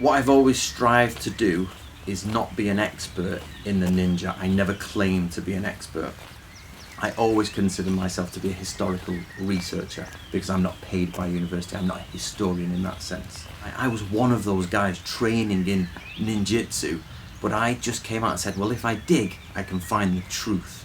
What I've always strived to do is not be an expert in the ninja. I never claim to be an expert. I always consider myself to be a historical researcher because I'm not paid by university. I'm not a historian in that sense. I was one of those guys training in ninjutsu, but I just came out and said, well, if I dig, I can find the truth.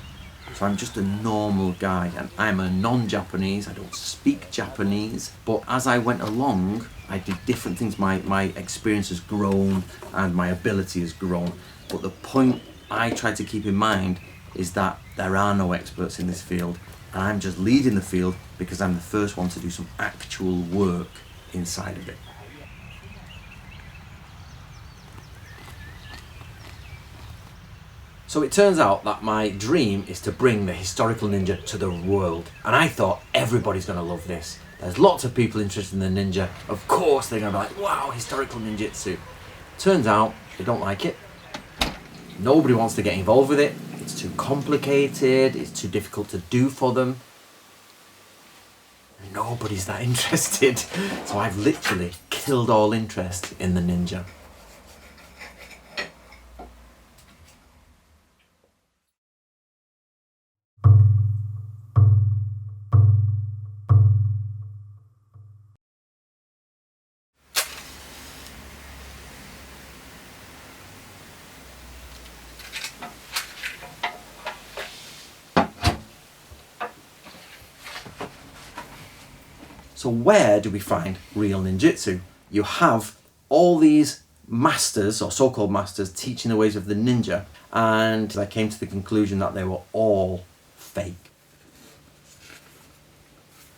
So I'm just a normal guy, and I'm a non-Japanese. I don't speak Japanese, but as I went along, I did different things. My experience has grown and my ability has grown. But the point I try to keep in mind is that there are no experts in this field, and I'm just leading the field because I'm the first one to do some actual work inside of it. So it turns out that my dream is to bring the historical ninja to the world, and I thought everybody's going to love this. There's lots of people interested in the ninja. Of course they're going to be like, wow, historical ninjutsu. Turns out they don't like it. Nobody wants to get involved with it. It's too complicated, it's too difficult to do for them. Nobody's that interested. So I've literally killed all interest in the ninja. So where do we find real ninjutsu? You have all these masters, or so-called masters, teaching the ways of the ninja, and I came to the conclusion that they were all fake.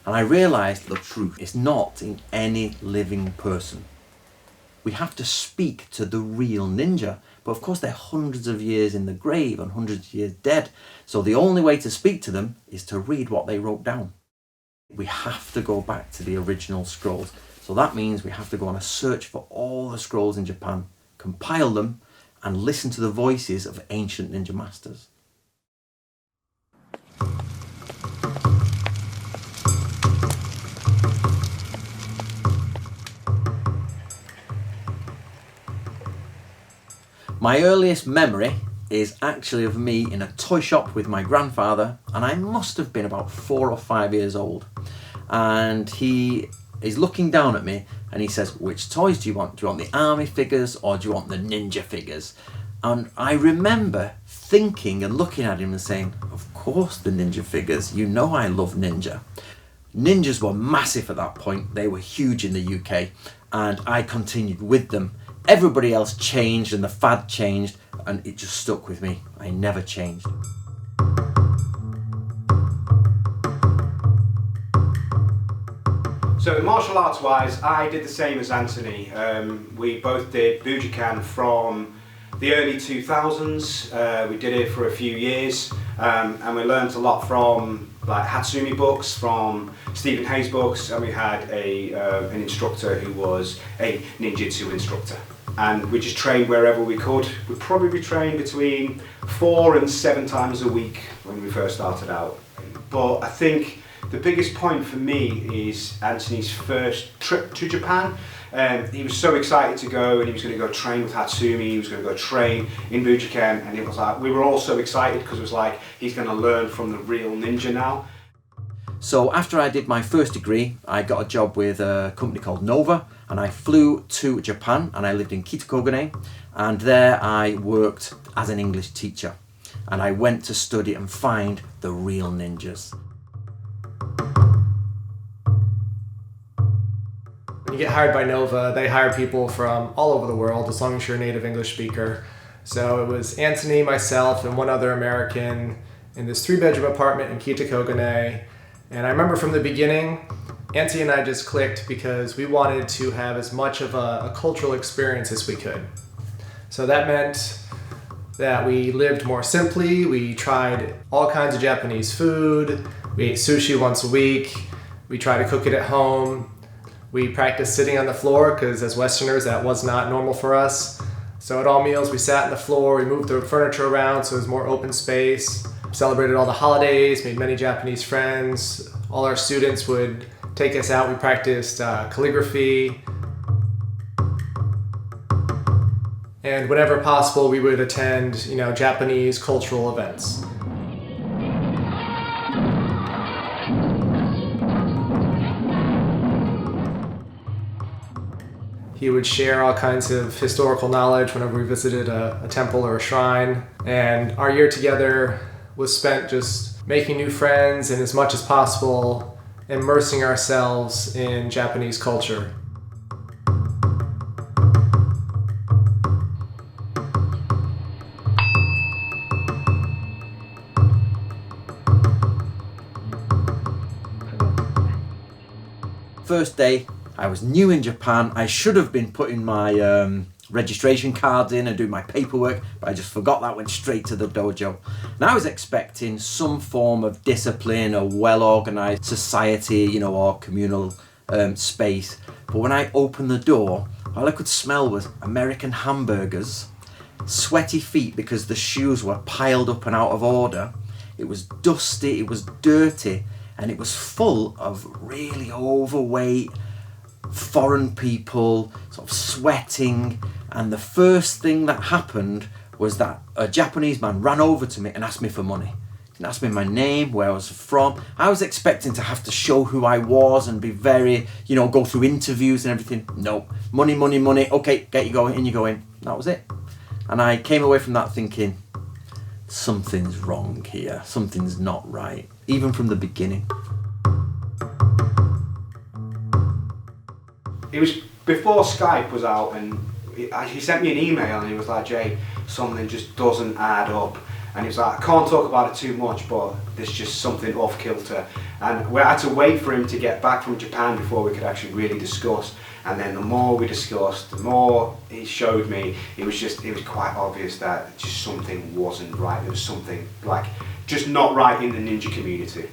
And I realized the truth is not in any living person. We have to speak to the real ninja, but of course they're hundreds of years in the grave and hundreds of years dead, so the only way to speak to them is to read what they wrote down. We have to go back to the original scrolls. So that means we have to go on a search for all the scrolls in Japan, compile them, and listen to the voices of ancient ninja masters. My earliest memory is actually of me in a toy shop with my grandfather, and I must have been about 4 or 5 years old. And he is looking down at me and he says, which toys do you want? Do you want the army figures or do you want the ninja figures? And I remember thinking and looking at him and saying, of course the ninja figures, you know I love ninja. Ninjas were massive at that point, they were huge in the UK, and I continued with them. Everybody else changed and the fad changed, and it just stuck with me. I never changed. So martial arts wise, I did the same as Antony. We both did Budokan from the early 2000s. We did it for a few years, and we learned a lot from like Hatsumi books, from Stephen Hayes books, and we had an instructor who was a ninjutsu instructor. And we just trained wherever we could. We probably trained between 4 and 7 times a week when we first started out. But I think the biggest point for me is Antony's first trip to Japan. He was so excited to go, and he was going to go train with Hatsumi, he was going to go train in Budokan, and it was like, we were all so excited because it was like, he's going to learn from the real ninja now. So after I did my first degree, I got a job with a company called Nova, and I flew to Japan, and I lived in Kitakogane, and there I worked as an English teacher, and I went to study and find the real ninjas. When you get hired by Nova, they hire people from all over the world as long as you're a native English speaker. So it was Antony, myself, and one other American in this 3-bedroom apartment in Kitakogane. And I remember from the beginning, Antony and I just clicked because we wanted to have as much of a cultural experience as we could. So that meant that we lived more simply, we tried all kinds of Japanese food, we ate sushi once a week, we tried to cook it at home. We practiced sitting on the floor because as Westerners that was not normal for us. So at all meals we sat on the floor, we moved the furniture around so it was more open space, celebrated all the holidays, made many Japanese friends. All our students would take us out, we practiced calligraphy. And whenever possible, we would attend, Japanese cultural events. He would share all kinds of historical knowledge whenever we visited a temple or a shrine. And our year together was spent just making new friends and, as much as possible, immersing ourselves in Japanese culture. First day, I was new in Japan. I should have been putting my registration cards in and doing my paperwork, but I just forgot that, went straight to the dojo. And I was expecting some form of discipline, a well-organized society, or communal space. But when I opened the door, all I could smell was American hamburgers, sweaty feet because the shoes were piled up and out of order. It was dusty, it was dirty, and it was full of really overweight foreign people, sort of sweating. And the first thing that happened was that a Japanese man ran over to me and asked me for money. He asked me my name, where I was from. I was expecting to have to show who I was and be very, go through interviews and everything. No, money, money, money. Okay, get you going, in you go in. That was it. And I came away from that thinking, something's wrong here. Something's not right, even from the beginning. It was before Skype was out, and he sent me an email and he was like, Jay, something just doesn't add up. And he was like, I can't talk about it too much, but there's just something off kilter. And we had to wait for him to get back from Japan before we could actually really discuss. And then the more we discussed, the more he showed me, it was quite obvious that just something wasn't right. There was something just not right in the ninja community.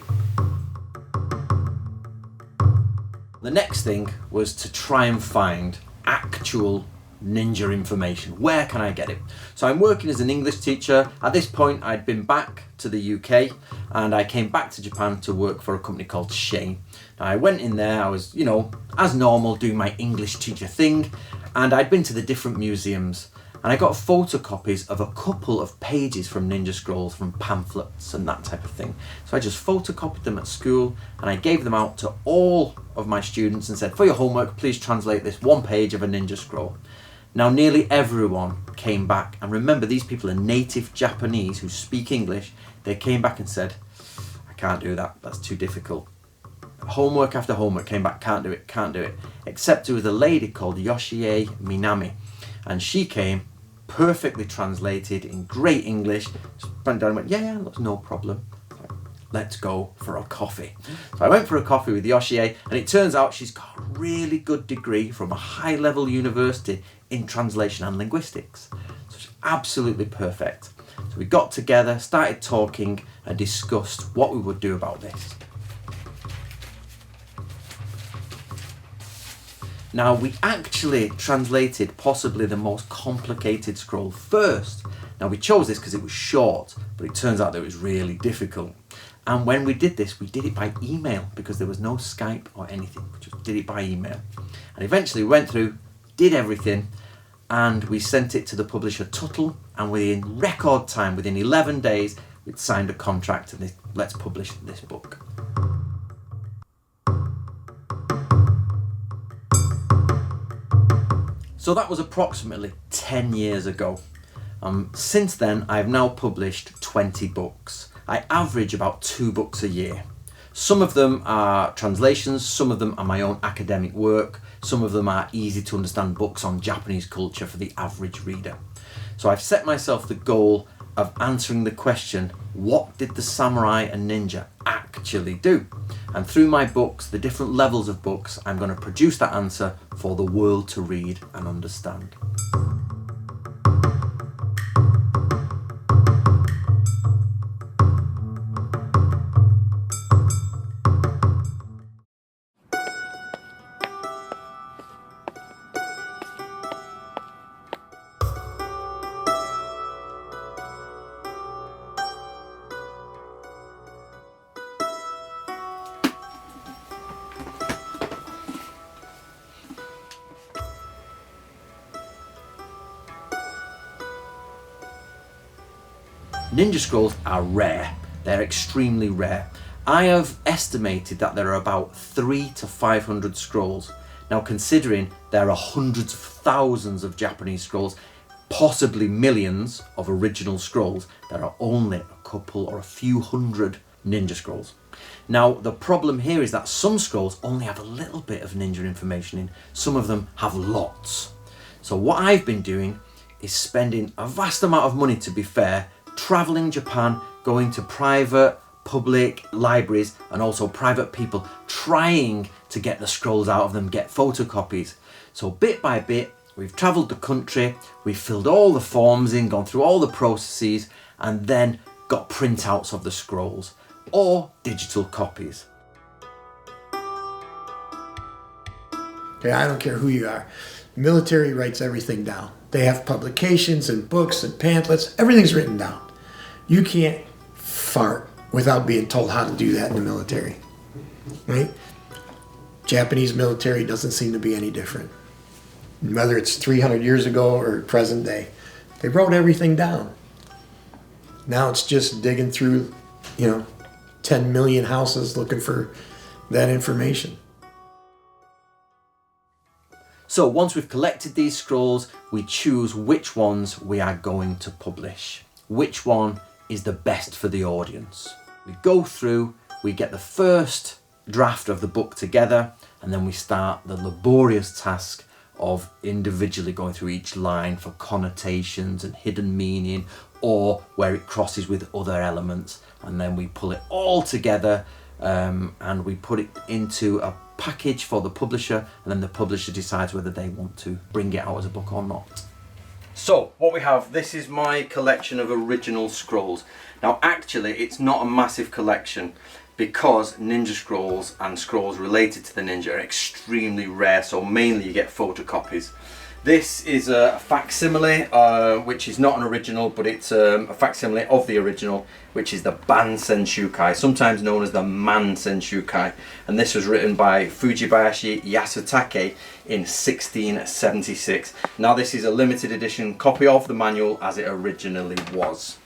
The next thing was to try and find actual ninja information. Where can I get it? So I'm working as an English teacher. At this point, I'd been back to the UK and I came back to Japan to work for a company called Shane. Now, I went in there, I was, as normal, doing my English teacher thing, and I'd been to the different museums. And I got photocopies of a couple of pages from Ninja Scrolls, from pamphlets and that type of thing. So I just photocopied them at school and I gave them out to all of my students and said, for your homework, please translate this one page of a Ninja Scroll. Now, nearly everyone came back, and remember, these people are native Japanese who speak English. They came back and said, I can't do that, that's too difficult. Homework after homework came back, can't do it. Except there was a lady called Yoshie Minami. And she came, perfectly translated in great English, just went down and went, yeah, that's no problem. Let's go for a coffee. So I went for a coffee with Yoshie, and it turns out she's got a really good degree from a high-level university in translation and linguistics. So it's absolutely perfect. So we got together, started talking, and discussed what we would do about this. Now, we actually translated possibly the most complicated scroll first. Now, we chose this because it was short, but it turns out that it was really difficult. And when we did this, we did it by email because there was no Skype or anything. We just did it by email. And eventually we went through, did everything, and we sent it to the publisher Tuttle, and within record time, within 11 days, we'd signed a contract and let's publish this book. So that was approximately 10 years ago. Since then, I've now published 20 books. I average about 2 books a year. Some of them are translations, some of them are my own academic work, some of them are easy to understand books on Japanese culture for the average reader. So I've set myself the goal of answering the question, what did the samurai and ninja actually do? And through my books, the different levels of books, I'm going to produce that answer for the world to read and understand. Ninja scrolls are rare. They're extremely rare. I have estimated that there are about 300 to 500 scrolls. Now, considering there are hundreds of thousands of Japanese scrolls, possibly millions of original scrolls, there are only a couple or a few hundred ninja scrolls. Now, the problem here is that some scrolls only have a little bit of ninja information in. Some of them have lots. So what I've been doing is spending a vast amount of money, to be fair, traveling Japan, going to private, public libraries and also private people, trying to get the scrolls out of them, get photocopies. So bit by bit, we've traveled the country, we've filled all the forms in, gone through all the processes, and then got printouts of the scrolls or digital copies. Okay, I don't care who you are. The military writes everything down. They have publications and books and pamphlets. Everything's written down. You can't fart without being told how to do that in the military, right? Japanese military doesn't seem to be any different. Whether it's 300 years ago or present day, they wrote everything down. Now it's just digging through, 10 million houses looking for that information. So once we've collected these scrolls, we choose which ones we are going to publish. Which one is the best for the audience. We go through, we get the first draft of the book together, and then we start the laborious task of individually going through each line for connotations and hidden meaning, or where it crosses with other elements, and then we pull it all together and we put it into a package for the publisher, and then the publisher decides whether they want to bring it out as a book or not. So what we have, this is my collection of original scrolls. Now actually it's not a massive collection because ninja scrolls and scrolls related to the ninja are extremely rare, so mainly you get photocopies. This is a facsimile, which is not an original, but it's a facsimile of the original, which is the Ban Senshukai, sometimes known as the Man Senshukai. And this was written by Fujibayashi Yasutake in 1676. Now this is a limited edition copy of the manual as it originally was.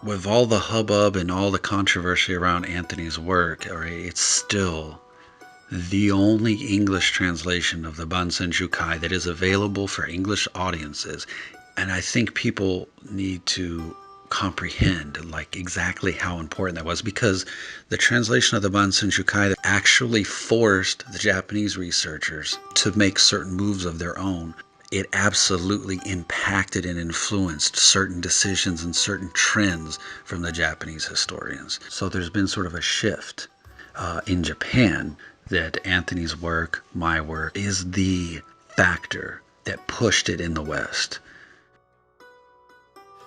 With all the hubbub and all the controversy around Antony's work, it's still the only English translation of the Bansen Shukai that is available for English audiences. And I think people need to comprehend exactly how important that was, because the translation of the Bansen Shukai actually forced the Japanese researchers to make certain moves of their own. It absolutely impacted and influenced certain decisions and certain trends from the Japanese historians. So there's been sort of a shift in Japan that Antony's work, my work, is the factor that pushed it in the West.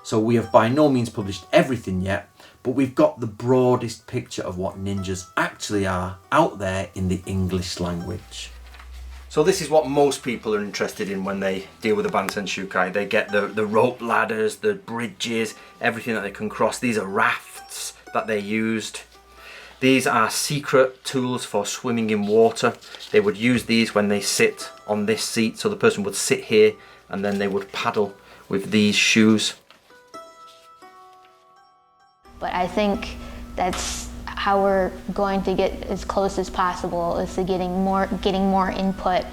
So we have by no means published everything yet, but we've got the broadest picture of what ninjas actually are out there in the English language. So this is what most people are interested in when they deal with the Bansen Shukai. They get the rope ladders, the bridges, everything that they can cross. These are rafts that they used. These are secret tools for swimming in water. They would use these when they sit on this seat. So the person would sit here and then they would paddle with these shoes. But I think that's how we're going to get as close as possible, is to getting more input.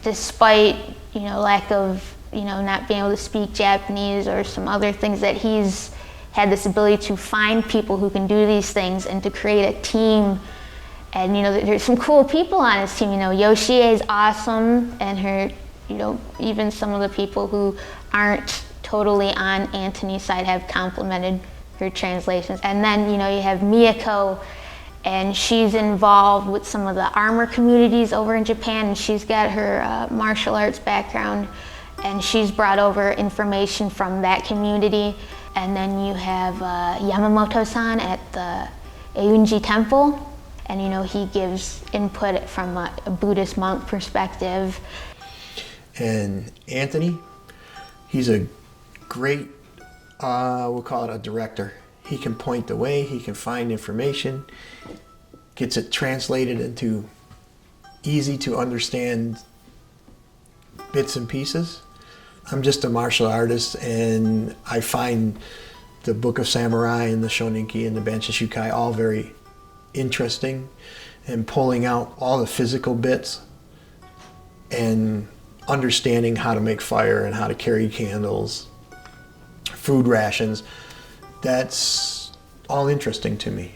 Despite lack of not being able to speak Japanese or some other things, that he's had this ability to find people who can do these things and to create a team. And there's some cool people on his team. Yoshie is awesome, and her even some of the people who aren't totally on Antony's side have complimented her translations. And then you have Miyako, and she's involved with some of the armor communities over in Japan, and she's got her martial arts background, and she's brought over information from that community. And then you have Yamamoto-san at the Eunji Temple, and he gives input from a Buddhist monk perspective. And Antony, he's a great we'll call it a director. He can point the way, he can find information, gets it translated into easy to understand bits and pieces. I'm just a martial artist, and I find the Book of Samurai and the Shoninki and the Banshin Shukai all very interesting, and pulling out all the physical bits and understanding how to make fire and how to carry candles, food rations, that's all interesting to me.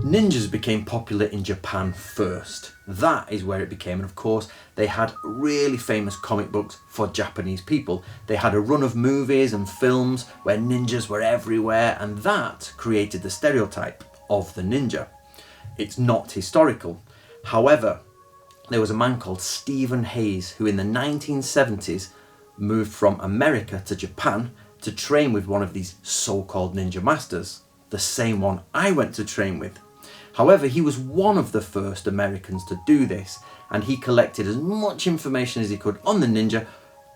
Ninjas became popular in Japan first. That is where it became, and of course they had really famous comic books for Japanese people. They had a run of movies and films where ninjas were everywhere, and that created the stereotype of the ninja. It's not historical. However, there was a man called Stephen Hayes who in the 1970s moved from America to Japan to train with one of these so-called ninja masters, the same one I went to train with. However, he was one of the first Americans to do this, and he collected as much information as he could on the ninja,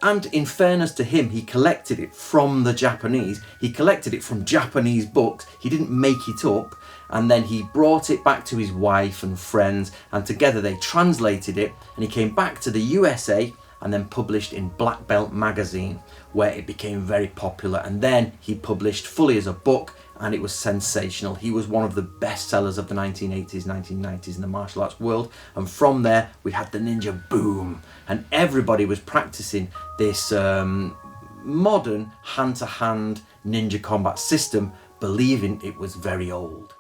and in fairness to him, he collected it from the Japanese. He collected it from Japanese books. He didn't make it up, and then he brought it back to his wife and friends, and together they translated it, and he came back to the USA and then published in Black Belt magazine, where it became very popular, and then he published fully as a book, and it was sensational. He was one of the best sellers of the 1980s, 1990s in the martial arts world, and from there we had the ninja boom, and everybody was practicing this modern hand-to-hand ninja combat system, believing it was very old.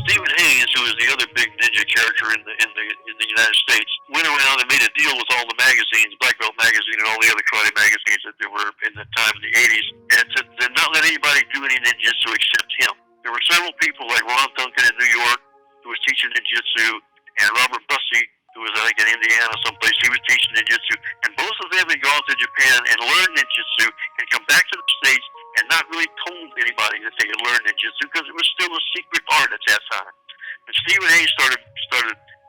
Stephen Hayes, who is the other big ninja character in the United States, went around and made a deal with all the magazines, Black Belt magazine and all the other karate magazines that there were in the time in the 80s, and to not let anybody do any ninjutsu except him. There were several people like Ron Duncan in New York who was teaching ninjutsu, and Robert Bussey, who was I think in Indiana someplace, he was teaching ninjutsu, and both of them had gone to Japan and learned ninjutsu and come back to the States and not really told anybody that they had learned ninjutsu because it was still a secret art at that time. And Stephen Hayes started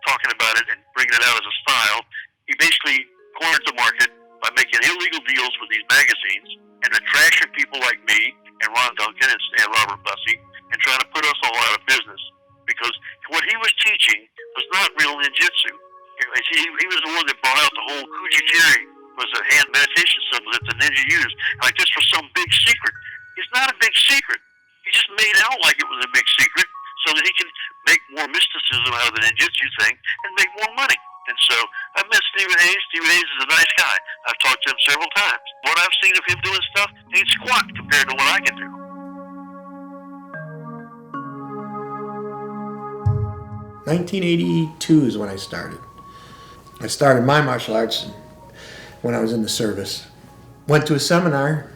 talking about it and bringing it out as a style. He basically cornered the market by making illegal deals with these magazines and attracting people like me and Ron Duncan and Robert Bussey and trying to put us all out of business because what he was teaching was not real ninjutsu. He was the one that brought out the whole Kujijiri, was a hand meditation symbol that the ninja used, like this was some big secret. It's not a big secret. He just made out like it was a big secret so that he can make more mysticism out of the ninjutsu thing and make more money. And so I met Stephen Hayes. Stephen Hayes is a nice guy. I've talked to him several times. What I've seen of him doing stuff ain't squat compared to what I can do. "1982 is when I started. I started my martial arts when I was in the service. Went to a seminar,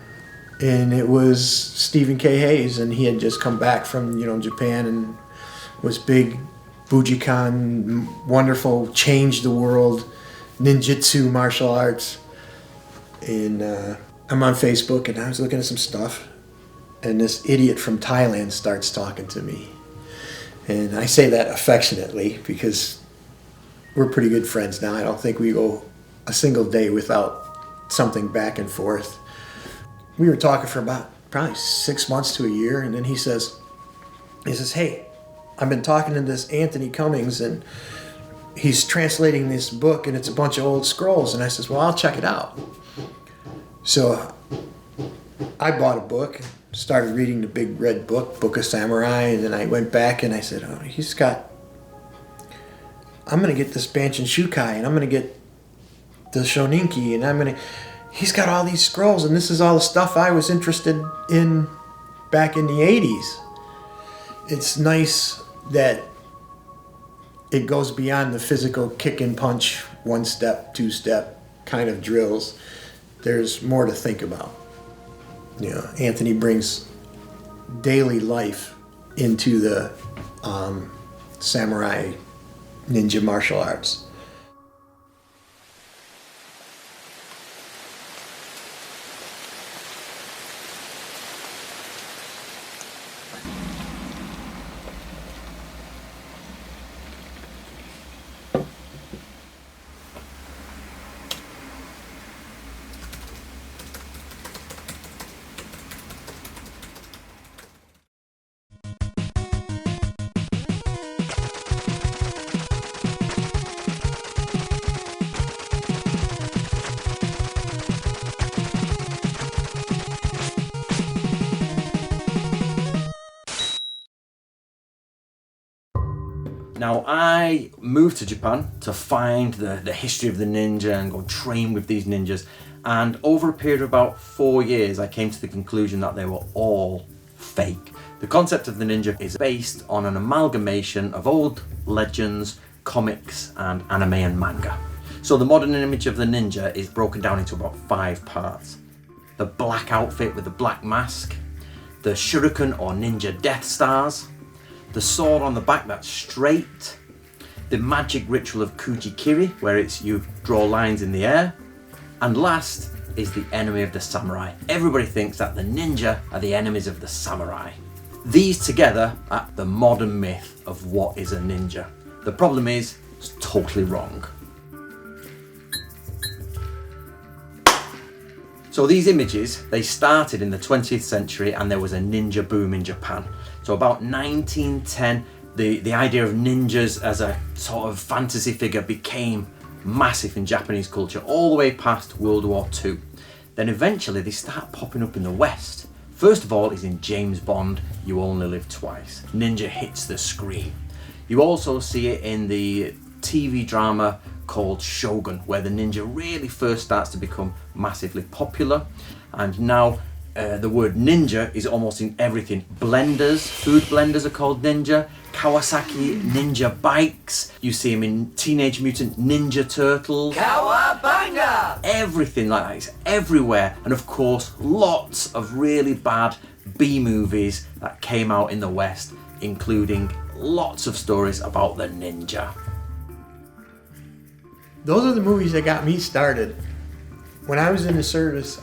and it was Stephen K. Hayes, and he had just come back from Japan and was big Bujikan, wonderful, changed the world, ninjutsu martial arts. And I'm on Facebook, and I was looking at some stuff, and this idiot from Thailand starts talking to me. And I say that affectionately because we're pretty good friends now. I don't think we go a single day without something back and forth. We were talking for about probably 6 months to a year, and then he says, "Hey, I've been talking to this Antony Cummins, and he's translating this book, and it's a bunch of old scrolls." And I says, "Well, I'll check it out." So I bought a book, started reading the big red book, Book of Samurai, and then I went back and I said, I'm going to get this Banshin Shukai, and I'm going to get the Shoninki, and he's got all these scrolls, and this is all the stuff I was interested in back in the 80s. It's nice that it goes beyond the physical kick and punch, 1-step, 2-step kind of drills. There's more to think about. Antony brings daily life into the samurai ninja martial arts. Now, I moved to Japan to find the history of the ninja and go train with these ninjas. And over a period of about 4 years, I came to the conclusion that they were all fake. The concept of the ninja is based on an amalgamation of old legends, comics, and anime and manga. So the modern image of the ninja is broken down into about 5 parts. The black outfit with the black mask, the shuriken or ninja death stars, the sword on the back that's straight, the magic ritual of kujikiri, where it's you draw lines in the air, and last is the enemy of the samurai. Everybody thinks that the ninja are the enemies of the samurai. These together are the modern myth of what is a ninja. The problem is, it's totally wrong. So these images, they started in the 20th century and there was a ninja boom in Japan. So about 1910, the idea of ninjas as a sort of fantasy figure became massive in Japanese culture all the way past World War II. Then eventually they start popping up in the West. First of all is in James Bond, You Only Live Twice. Ninja hits the screen. You also see it in the TV drama called Shogun, where the ninja really first starts to become massively popular. And now the word ninja is almost in everything. Blenders, food blenders are called ninja. Kawasaki ninja bikes. You see them in Teenage Mutant Ninja Turtles. Cowabunga! Everything like that is everywhere. And of course, lots of really bad B movies that came out in the West, including lots of stories about the ninja. Those are the movies that got me started. When I was in the service,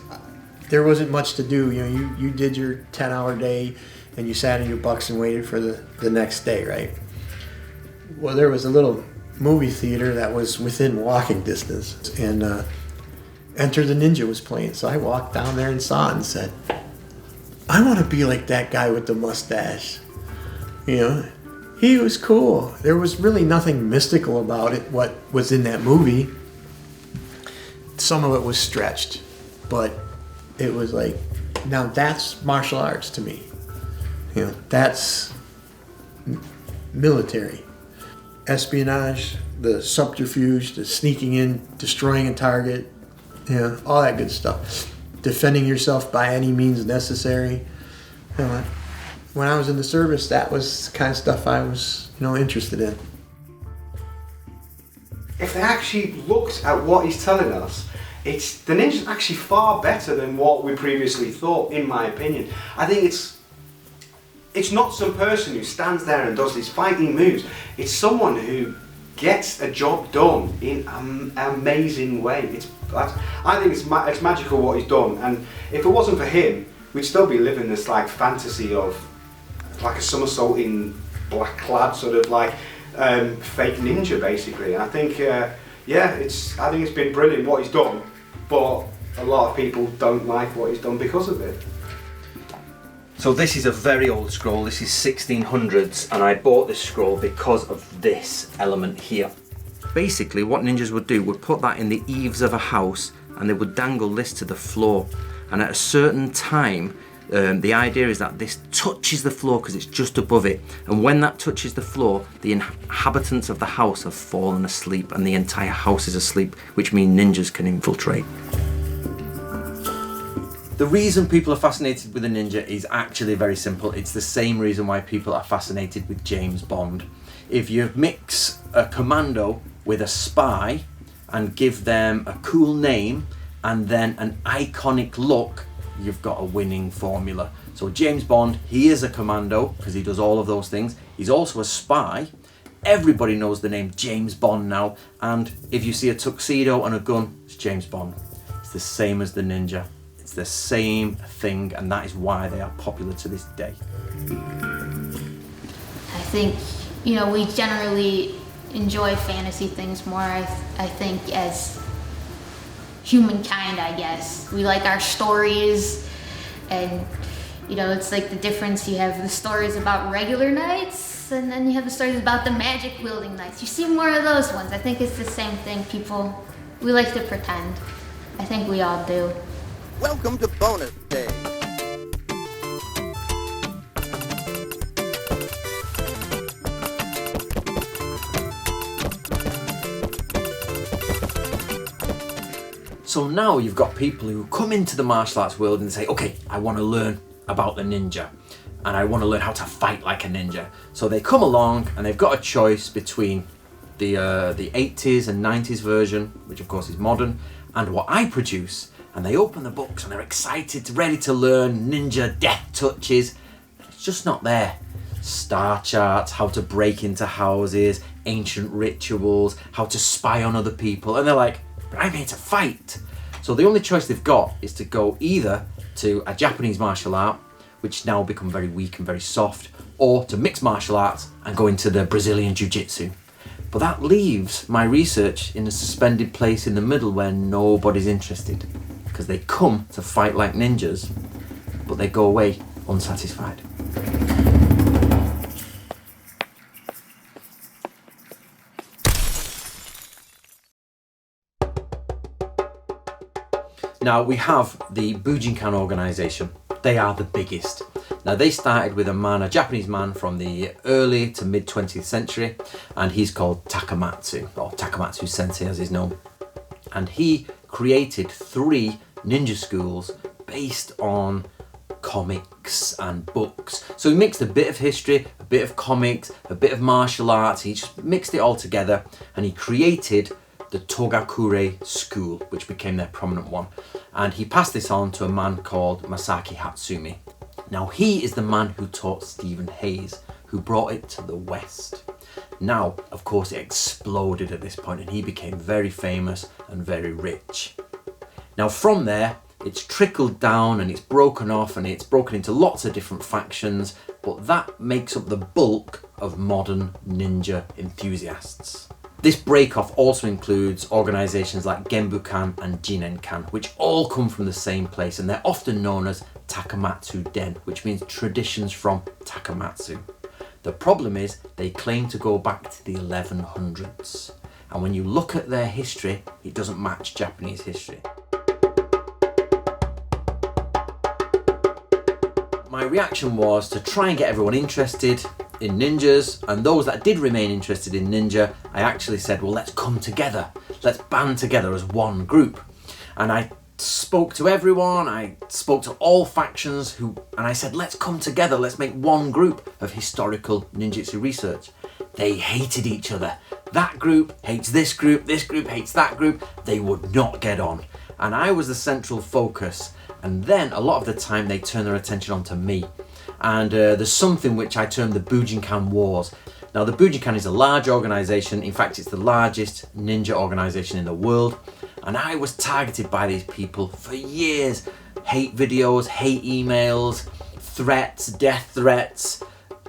there wasn't much to do. You know, you did your 10-hour day and you sat in your bucks and waited for the next day, right? Well, there was a little movie theater that was within walking distance, and Enter the Ninja was playing. So I walked down there and saw it and said, I want to be like that guy with the mustache. You know, he was cool. There was really nothing mystical about it, what was in that movie. Some of it was stretched, but it was like, now that's martial arts to me. You know, that's military. Espionage, the subterfuge, the sneaking in, destroying a target, you know, all that good stuff. Defending yourself by any means necessary. You know, when I was in the service, that was the kind of stuff I was, you know, interested in. If they actually looked at what he's telling us, the ninja's actually far better than what we previously thought, in my opinion. I think it's not some person who stands there and does these fighting moves. It's someone who gets a job done in an amazing way. I think it's magical what he's done, and if it wasn't for him, we'd still be living this like fantasy of like a somersaulting black clad sort of like fake ninja basically. And I think I think it's been brilliant what he's done, but a lot of people don't like what he's done because of it. So this is a very old scroll. This is 1600s, and I bought this scroll because of this element here. Basically what ninjas would do would put that in the eaves of a house and they would dangle this to the floor, and at a certain time the idea is that this touches the floor because it's just above it, and when that touches the floor, the inhabitants of the house have fallen asleep and the entire house is asleep, which means ninjas can infiltrate. The reason people are fascinated with a ninja is actually very simple. It's the same reason why people are fascinated with James Bond. If you mix a commando with a spy and give them a cool name and then an iconic look, you've got a winning formula. So James Bond, he is a commando because he does all of those things. He's also a spy. Everybody knows the name James Bond now, and if you see a tuxedo and a gun, it's James Bond. It's the same as the ninja. It's the same thing, and that is why they are popular to this day. I think, you know, we generally enjoy fantasy things more, I think, as humankind, I guess. We like our stories, and, you know, it's like the difference. You have the stories about regular knights, and then you have the stories about the magic-wielding knights. You see more of those ones. I think it's the same thing. We like to pretend. I think we all do. Welcome to Bonus Day. So now you've got people who come into the martial arts world and say, okay, I want to learn about the ninja and I want to learn how to fight like a ninja. So they come along and they've got a choice between the 80s and 90s version, which of course is modern, and what I produce, and they open the books and they're excited, ready to learn ninja death touches. It's just not there. Star charts, how to break into houses, ancient rituals, how to spy on other people, and they're like, but I'm here to fight. So the only choice they've got is to go either to a Japanese martial art, which now become very weak and very soft, or to mixed martial arts and go into the Brazilian Jiu-Jitsu. But that leaves my research in a suspended place in the middle where nobody's interested, because they come to fight like ninjas, but they go away unsatisfied. Now we have the Bujinkan organization. They are the biggest. Now they started with a Japanese man from the early to mid 20th century, and he's called Takamatsu, or Takamatsu Sensei as he's known. And he created 3 ninja schools based on comics and books. So he mixed a bit of history, a bit of comics, a bit of martial arts. He just mixed it all together and he created the Togakure school, which became their prominent one. And he passed this on to a man called Masaki Hatsumi. Now he is the man who taught Stephen Hayes, who brought it to the West. Now, of course, it exploded at this point and he became very famous and very rich. Now from there, it's trickled down and it's broken off and it's broken into lots of different factions, but that makes up the bulk of modern ninja enthusiasts. This break-off also includes organisations like Genbukan and Jinenkan, which all come from the same place, and they're often known as Takamatsu Den, which means traditions from Takamatsu. The problem is they claim to go back to the 1100s, and when you look at their history, it doesn't match Japanese history. My reaction was to try and get everyone interested in ninjas, and those that did remain interested in ninja, I actually said, well, let's come together, let's band together as one group. And I spoke to everyone, I spoke to all factions and I said, let's come together, let's make one group of historical ninjutsu research. They hated each other. That group hates this group hates that group. They would not get on. And I was the central focus. And then a lot of the time they turn their attention onto me. And there's something which I term the Bujinkan Wars. Now the Bujinkan is a large organisation. In fact, it's the largest ninja organisation in the world. And I was targeted by these people for years. Hate videos, hate emails, threats, death threats,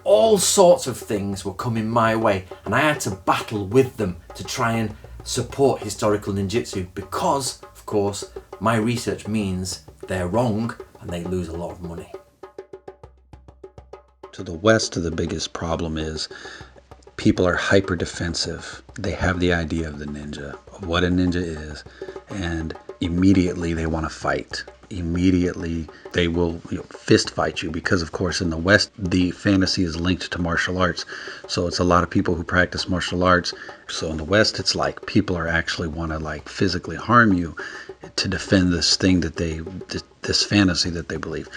all sorts of things were coming my way. And I had to battle with them to try and support historical ninjutsu because, of course, my research means they're wrong and they lose a lot of money. To the West, the biggest problem is people are hyper defensive. They have the idea of the ninja, of what a ninja is, and immediately they want to fight. Immediately they will fist fight you because, of course, in the West, the fantasy is linked to martial arts. So it's a lot of people who practice martial arts. So in the West, it's like people are actually want to physically harm you to defend this thing that this fantasy that they believe.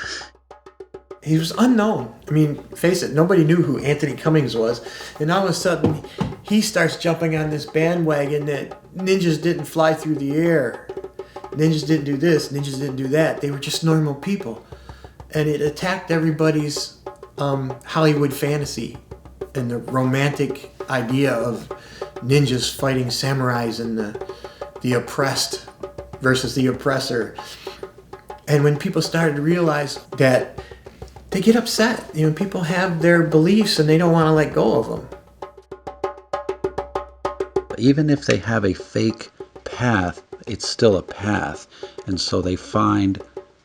He was unknown. I mean, face it, nobody knew who Antony Cummins was. And all of a sudden, he starts jumping on this bandwagon that ninjas didn't fly through the air. Ninjas didn't do this, ninjas didn't do that. They were just normal people. And it attacked everybody's Hollywood fantasy and the romantic idea of ninjas fighting samurais and the oppressed versus the oppressor. And when people started to realize that they get upset. People have their beliefs and they don't want to let go of them. Even if they have a fake path, it's still a path. And so they find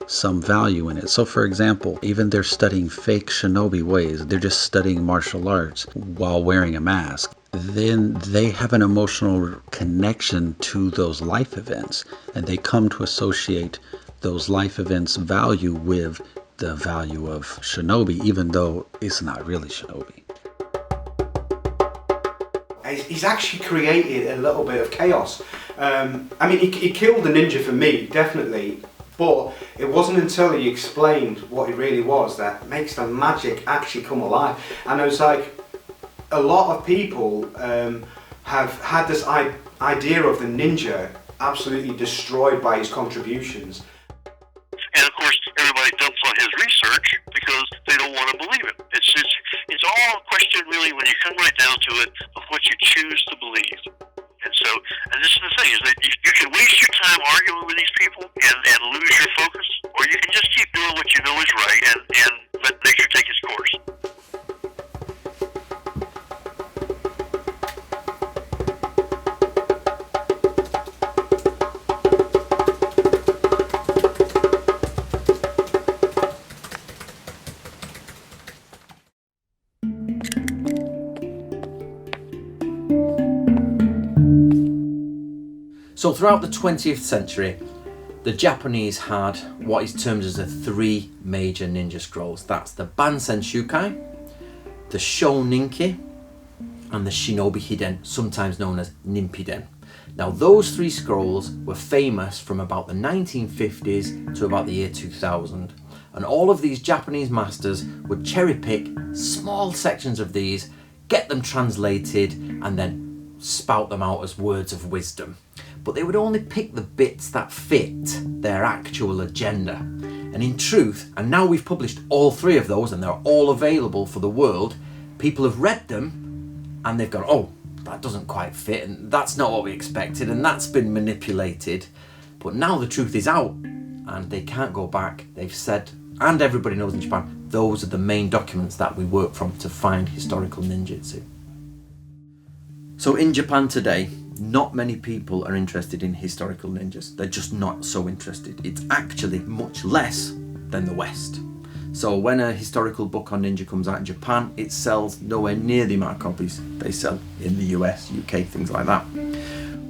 some value in it. So for example, even they're studying fake shinobi ways, they're just studying martial arts while wearing a mask. Then they have an emotional connection to those life events, and they come to associate those life events' value with the value of shinobi, even though it's not really shinobi. he's actually created a little bit of chaos. I mean, he killed the ninja for me, definitely, but it wasn't until he explained what it really was that makes the magic actually come alive. And it was like, a lot of people have had this idea of the ninja absolutely destroyed by his contributions. And of course, everybody dumps on his research because they don't want to believe it. It's all a question, really, when you come right down to it, of what you choose to believe. And this is the thing, is that you can waste your time arguing with these people and lose your focus, or you can just keep doing what you know is right and let nature take its course. So throughout the 20th century, the Japanese had what is termed as the three major ninja scrolls. That's the Bansen Shukai, the Shoninki, and the Shinobi Hiden, sometimes known as Nimpiden. Now those three scrolls were famous from about the 1950s to about the year 2000. And all of these Japanese masters would cherry pick small sections of these, get them translated, and then spout them out as words of wisdom. But they would only pick the bits that fit their actual agenda. And in truth, and now we've published all three of those and they're all available for the world, people have read them and they've gone, oh, that doesn't quite fit, and that's not what we expected, and that's been manipulated. But now the truth is out and they can't go back. They've said, and everybody knows in Japan, those are the main documents that we work from to find historical ninjutsu. So in Japan today, not many people are interested in historical ninjas. They're just not so interested. It's actually much less than the West. So when a historical book on ninja comes out in Japan, it sells nowhere near the amount of copies they sell in the US, UK, things like that.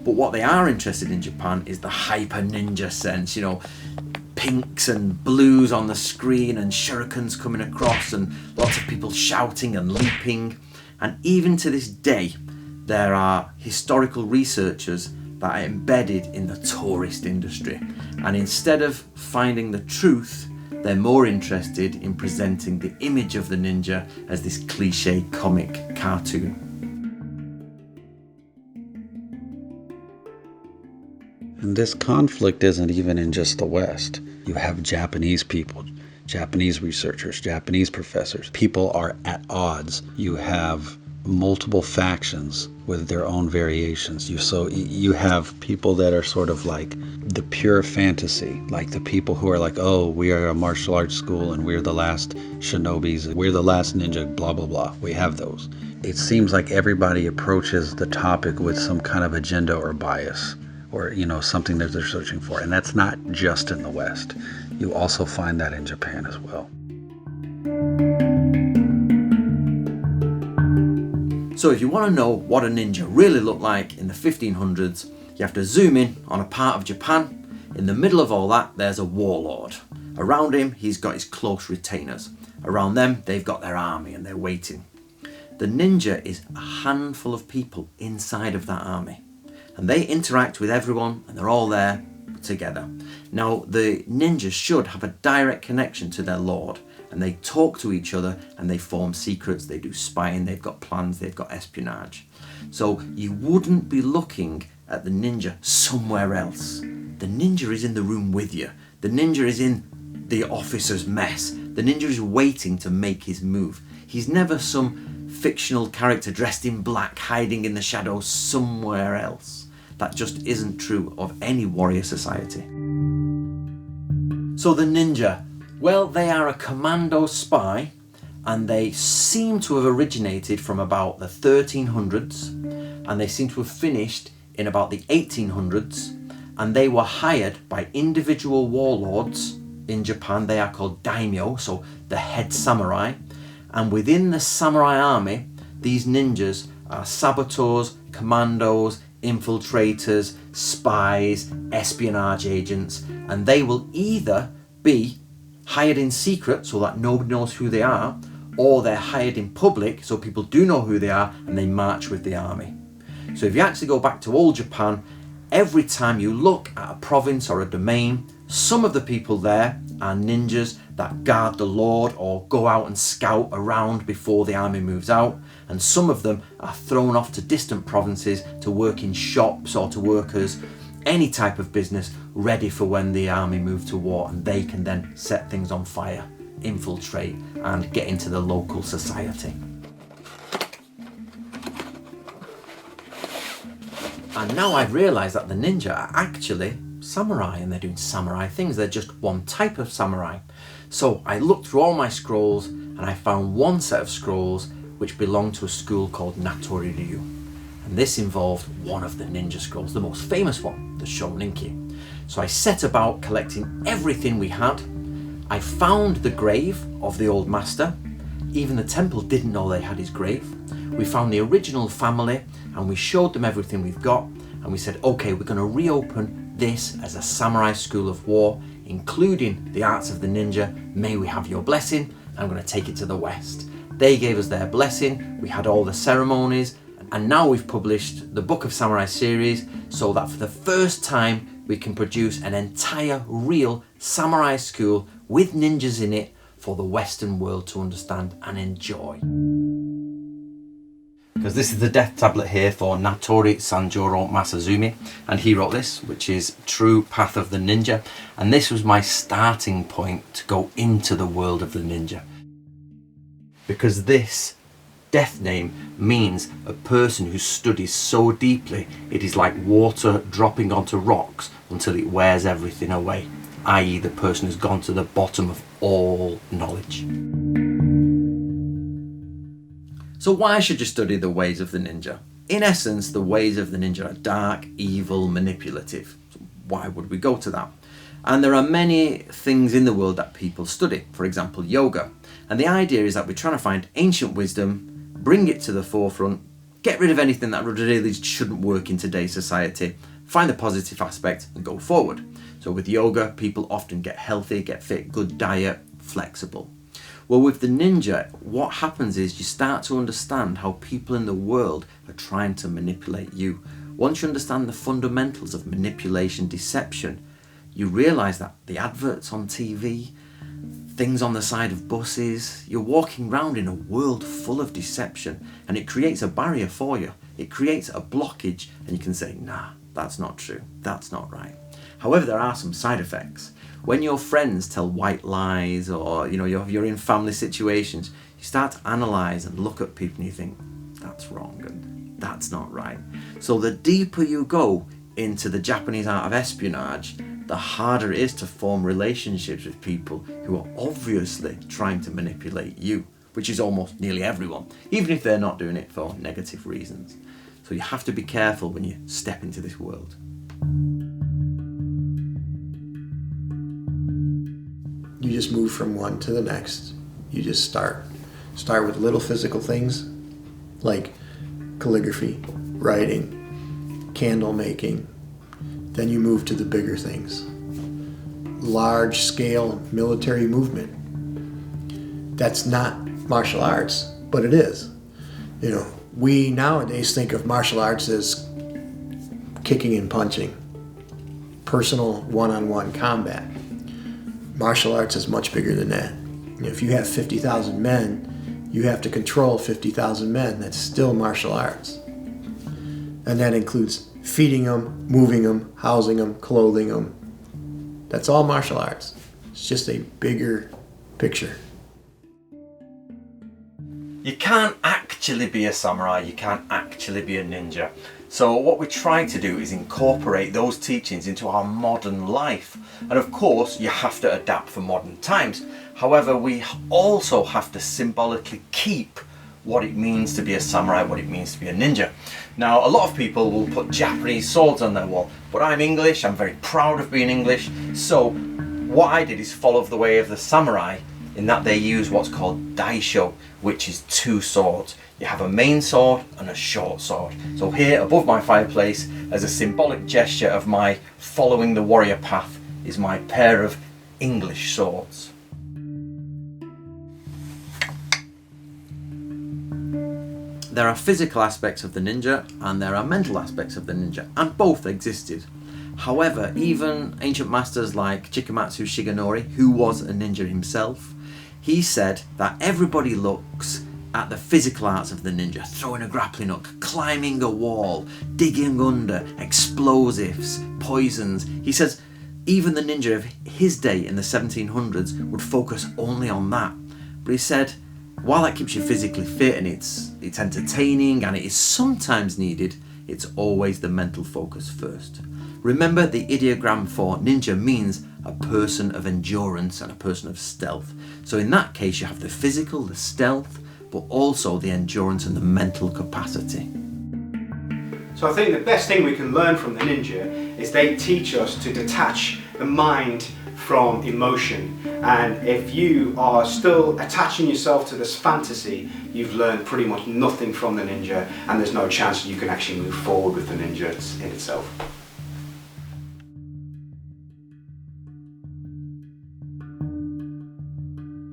But what they are interested in Japan is the hyper ninja sense, pinks and blues on the screen and shurikens coming across and lots of people shouting and leaping. And even to this day, there are historical researchers that are embedded in the tourist industry. And instead of finding the truth, they're more interested in presenting the image of the ninja as this cliche comic cartoon. And this conflict isn't even in just the West. You have Japanese people, Japanese researchers, Japanese professors. People are at odds. You have multiple factions with their own variations. You have people that are sort of like the pure fantasy, like the people who are like, oh, we are a martial arts school and we're the last shinobis, we're the last ninja, blah, blah, blah. We have those. It seems like everybody approaches the topic with some kind of agenda or bias, or something that they're searching for. And that's not just in the West. You also find that in Japan as well. So if you want to know what a ninja really looked like in the 1500s, you have to zoom in on a part of Japan. In the middle of all that, there's a warlord. Around him, he's got his close retainers. Around them, they've got their army and they're waiting. The ninja is a handful of people inside of that army. And they interact with everyone and they're all there together. Now, the ninjas should have a direct connection to their lord. And they talk to each other and they form secrets, they do spying, they've got plans, they've got espionage. So you wouldn't be looking at the ninja somewhere else. The ninja is in the room with you. The ninja is in the officer's mess. The ninja is waiting to make his move. He's never some fictional character dressed in black hiding in the shadows somewhere else. That just isn't true of any warrior society. So the ninja, well, they are a commando spy and they seem to have originated from about the 1300s and they seem to have finished in about the 1800s, and they were hired by individual warlords in Japan. They are called daimyo, so the head samurai, and within the samurai army these ninjas are saboteurs, commandos, infiltrators, spies, espionage agents, and they will either be hired in secret so that nobody knows who they are, or they're hired in public so people do know who they are and they march with the army. So if you actually go back to old Japan, every time you look at a province or a domain, some of the people there are ninjas that guard the lord or go out and scout around before the army moves out, and some of them are thrown off to distant provinces to work in shops or to work as any type of business ready for when the army move to war, and they can then set things on fire, infiltrate and get into the local society. And now I've realised that the ninja are actually samurai, and they're doing samurai things. They're just one type of samurai. So I looked through all my scrolls and I found one set of scrolls which belonged to a school called Natori Ryu. And this involved one of the ninja scrolls, the most famous one, the Shoninki. So I set about collecting everything we had. I found the grave of the old master. Even the temple didn't know they had his grave. We found the original family and we showed them everything we've got, and we said, okay, we're going to reopen this as a samurai school of war, including the arts of the ninja. May we have your blessing? I'm going to take it to the West. They gave us their blessing. We had all the ceremonies, and now we've published the Book of Samurai series so that for the first time we can produce an entire real samurai school with ninjas in it for the Western world to understand and enjoy. Because this is the death tablet here for Natori Sanjuro Masazumi, and he wrote this, which is True Path of the Ninja, and this was my starting point to go into the world of the ninja. Because this death name means a person who studies so deeply it is like water dropping onto rocks until it wears everything away, i.e. the person has gone to the bottom of all knowledge. So why should you study the ways of the ninja? In essence, the ways of the ninja are dark, evil, manipulative. So why would we go to that? And there are many things in the world that people study, for example, yoga. And the idea is that we're trying to find ancient wisdom, bring it to the forefront, get rid of anything that really shouldn't work in today's society, find the positive aspect and go forward. So with yoga, people often get healthy, get fit, good diet, flexible. Well, with the ninja, what happens is you start to understand how people in the world are trying to manipulate you. Once you understand the fundamentals of manipulation, deception, you realise that the adverts on TV, things on the side of buses, you're walking around in a world full of deception, and it creates a barrier for you. It creates a blockage, and you can say, nah, that's not true, that's not right. However, there are some side effects. When your friends tell white lies, or you're in family situations, you start to analyse and look at people and you think, that's wrong and that's not right. So the deeper you go into the Japanese art of espionage, the harder it is to form relationships with people who are obviously trying to manipulate you, which is almost nearly everyone, even if they're not doing it for negative reasons. So you have to be careful when you step into this world. You just move from one to the next. You just start with little physical things like calligraphy, writing, candle making. Then you move to the bigger things. Large scale military movement. That's not martial arts, but it is. We nowadays think of martial arts as kicking and punching, personal one-on-one combat. Martial arts is much bigger than that. If you have 50,000 men, you have to control 50,000 men. That's still martial arts. And that includes feeding them, moving them, housing them, clothing them. That's all martial arts. It's just a bigger picture. You can't actually be a samurai, you can't actually be a ninja. So what we try to do is incorporate those teachings into our modern life. And of course, you have to adapt for modern times. However, we also have to symbolically keep what it means to be a samurai, what it means to be a ninja. Now, a lot of people will put Japanese swords on their wall, but I'm English, I'm very proud of being English. So what I did is follow the way of the samurai, in that they use what's called daisho, which is two swords. You have a main sword and a short sword. So here above my fireplace, as a symbolic gesture of my following the warrior path, is my pair of English swords. there are physical aspects of the ninja and there are mental aspects of the ninja, and both existed. However, even ancient masters like Chikamatsu Shigenori, who was a ninja himself, he said that everybody looks at the physical arts of the ninja, throwing a grappling hook, climbing a wall, digging under, explosives, poisons. He says even the ninja of his day in the 1700s would focus only on that. But he said, while that keeps you physically fit and it's entertaining and it is sometimes needed, it's always the mental focus first. Remember, the ideogram for ninja means a person of endurance and a person of stealth. So in that case, you have the physical, the stealth, but also the endurance and the mental capacity. So I think the best thing we can learn from the ninja is they teach us to detach the mind from emotion. And if you are still attaching yourself to this fantasy, you've learned pretty much nothing from the ninja, and there's no chance you can actually move forward with the ninja in itself.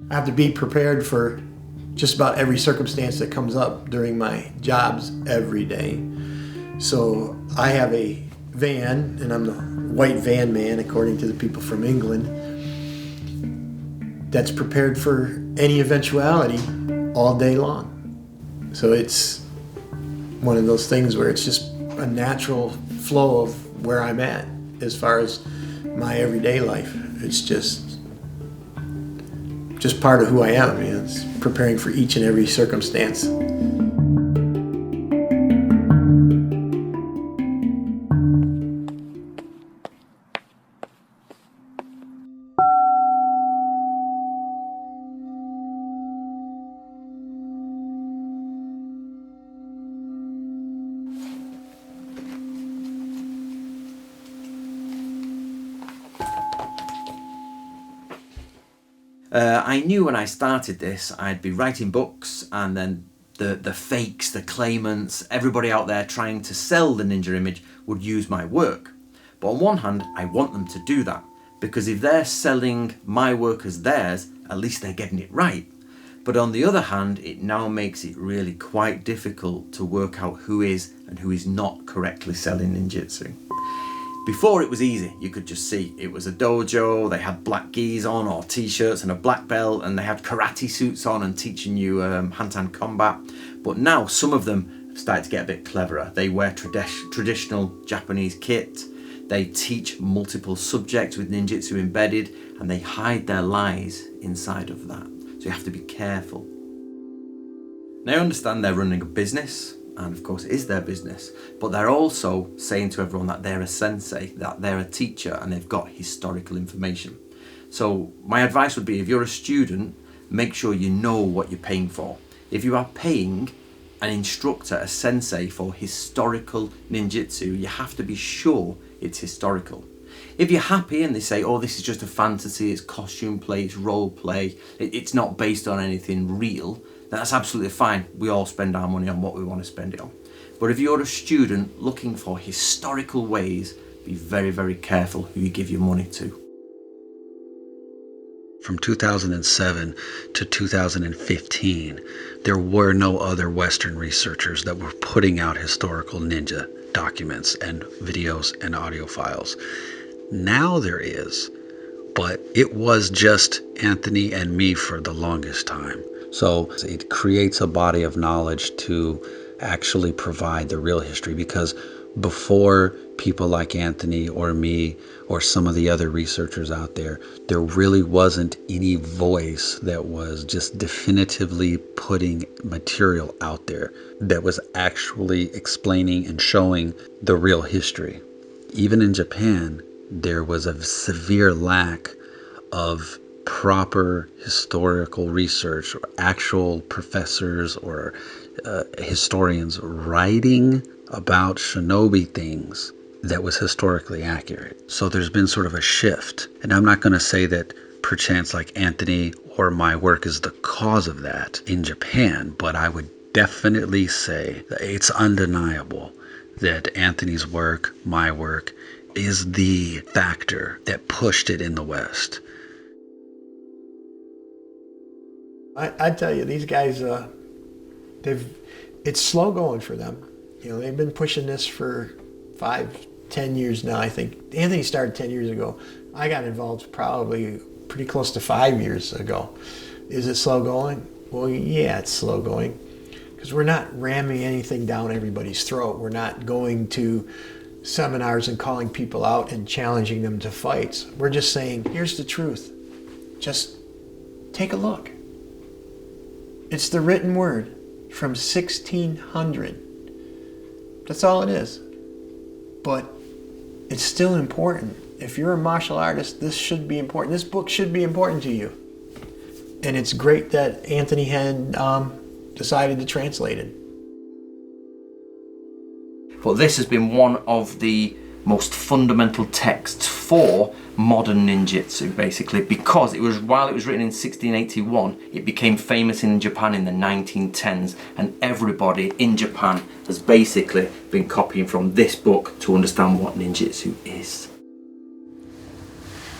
I have to be prepared for just about every circumstance that comes up during my jobs every day. So I have a van, and I'm the white van man according to the people from England, that's prepared for any eventuality all day long. So it's one of those things where it's just a natural flow of where I'm at as far as my everyday life. It's just part of who I am. It's preparing for each and every circumstance. I knew when I started this I'd be writing books, and then the fakes, the claimants, everybody out there trying to sell the ninja image would use my work. But on one hand, I want them to do that, because if they're selling my work as theirs, at least they're getting it right. But on the other hand, it now makes it really quite difficult to work out who is and who is not correctly selling ninjutsu. Before it was easy, you could just see it was a dojo, they had black gis on or t-shirts and a black belt, and they had karate suits on and teaching you hand-to-hand combat. But now some of them have started to get a bit cleverer. They wear traditional Japanese kit, they teach multiple subjects with ninjutsu embedded, and they hide their lies inside of that. So you have to be careful. Now I understand they're running a business, and of course it is their business, but they're also saying to everyone that they're a sensei, that they're a teacher, and they've got historical information. So my advice would be, if you're a student, make sure you know what you're paying for. If you are paying an instructor, a sensei, for historical ninjutsu, you have to be sure it's historical. If you're happy and they say, oh, this is just a fantasy, it's costume play, it's role play, it's not based on anything real, that's absolutely fine. We all spend our money on what we want to spend it on. But if you're a student looking for historical ways, be very, very careful who you give your money to. From 2007 to 2015, there were no other Western researchers that were putting out historical ninja documents and videos and audio files. Now there is, but it was just Antony and me for the longest time. So it creates a body of knowledge to actually provide the real history, because before people like Antony or me or some of the other researchers out there, there really wasn't any voice that was just definitively putting material out there that was actually explaining and showing the real history. Even in Japan, there was a severe lack of proper historical research, or actual professors or historians writing about shinobi things that was historically accurate. So there's been sort of a shift. And I'm not going to say that perchance like Antony or my work is the cause of that in Japan, but I would definitely say that it's undeniable that Antony's work, my work, is the factor that pushed it in the West. I tell you, these guys, they've it's slow going for them. You know, they've been pushing this for 5-10 years now, I think. Anthony started 10 years ago. I got involved probably pretty close to 5 years ago. Is it slow going? Well, yeah, it's slow going, because we're not ramming anything down everybody's throat. We're not going to seminars and calling people out and challenging them to fights. We're just saying, here's the truth. Just take a look. It's the written word from 1600. That's all it is. But it's still important. If you're a martial artist, this should be important. This book should be important to you. And it's great that Antony had decided to translate it. But this has been one of the most fundamental texts for modern ninjutsu, basically, because while it was written in 1681, it became famous in Japan in the 1910s, and everybody in Japan has basically been copying from this book to understand what ninjutsu is.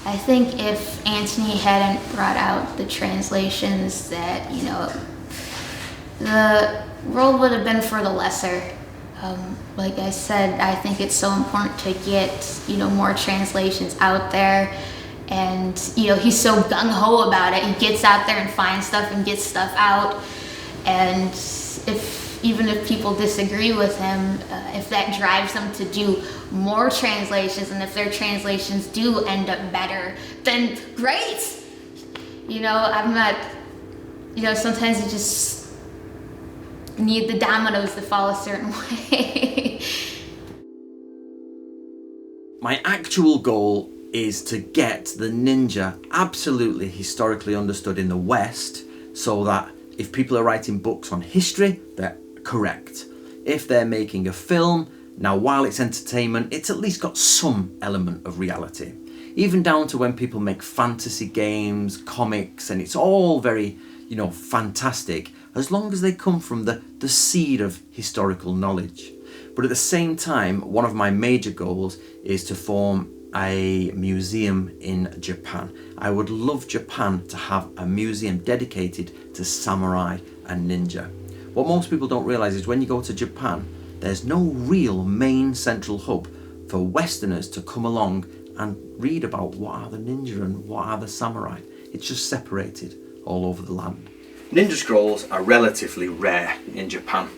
I think if Antony hadn't brought out the translations, that, the world would have been for the lesser. Like I said, I think it's so important to get, more translations out there. And, he's so gung-ho about it. He gets out there and finds stuff and gets stuff out. And even if people disagree with him, if that drives them to do more translations, and if their translations do end up better, then great. I'm not, sometimes you just need the dominoes to fall a certain way. My actual goal is to get the ninja absolutely historically understood in the West, so that if people are writing books on history, they're correct. If they're making a film, now while it's entertainment, it's at least got some element of reality. Even down to when people make fantasy games, comics, and it's all very, fantastic, as long as they come from the seed of historical knowledge. But at the same time, one of my major goals is to form a museum in Japan. I would love Japan to have a museum dedicated to samurai and ninja. What most people don't realize is when you go to Japan, there's no real main central hub for Westerners to come along and read about what are the ninja and what are the samurai. It's just separated all over the land. Ninja scrolls are relatively rare in Japan.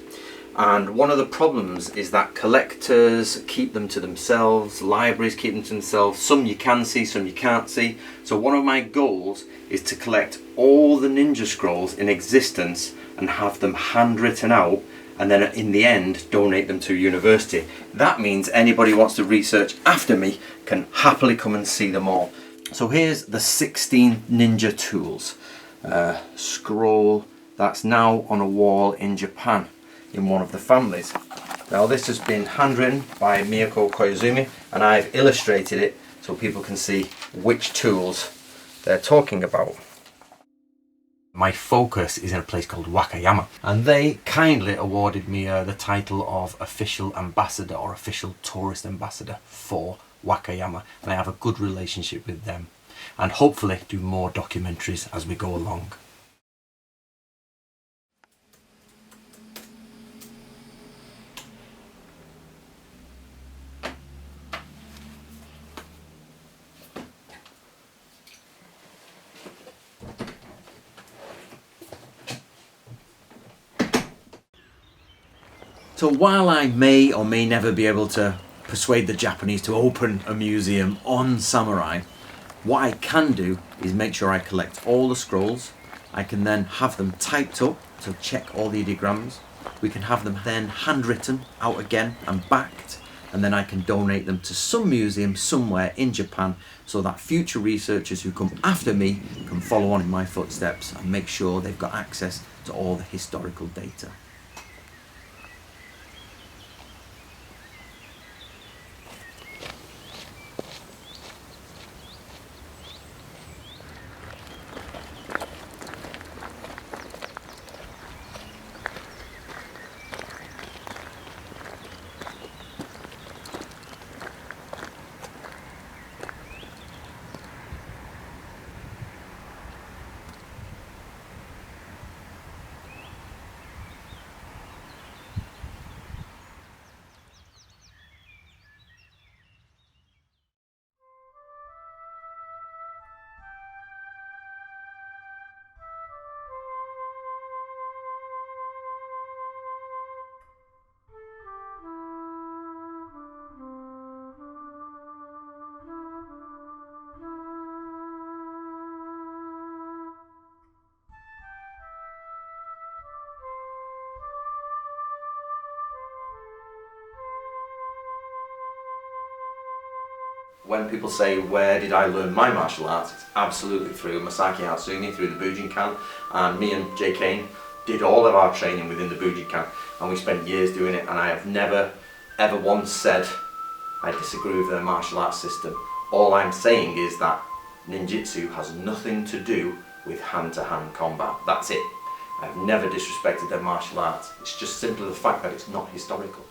And one of the problems is that collectors keep them to themselves, libraries keep them to themselves. Some you can see, some you can't see. So one of my goals is to collect all the ninja scrolls in existence and have them handwritten out, and then in the end donate them to a university. That means anybody who wants to research after me can happily come and see them all. So here's the 16 ninja tools. Scroll that's now on a wall in Japan in one of the families. Now this has been handwritten by Miyako Koizumi, and I've illustrated it so people can see which tools they're talking about. My focus is in a place called Wakayama, and they kindly awarded me the title of official ambassador or official tourist ambassador for Wakayama, and I have a good relationship with them, and hopefully do more documentaries as we go along. So while I may or may never be able to persuade the Japanese to open a museum on samurai, what I can do is make sure I collect all the scrolls. I can then have them typed up to check all the ideograms. We can have them then handwritten out again and backed, and then I can donate them to some museum somewhere in Japan so that future researchers who come after me can follow on in my footsteps and make sure they've got access to all the historical data. When people say, where did I learn my martial arts? It's absolutely through Masaki Hatsumi, through the Bujinkan, and me and Jay Kane did all of our training within the Bujinkan, and we spent years doing it, and I have never ever once said I disagree with their martial arts system. All I'm saying is that ninjutsu has nothing to do with hand-to-hand combat. That's it. I've never disrespected their martial arts. It's just simply the fact that it's not historical.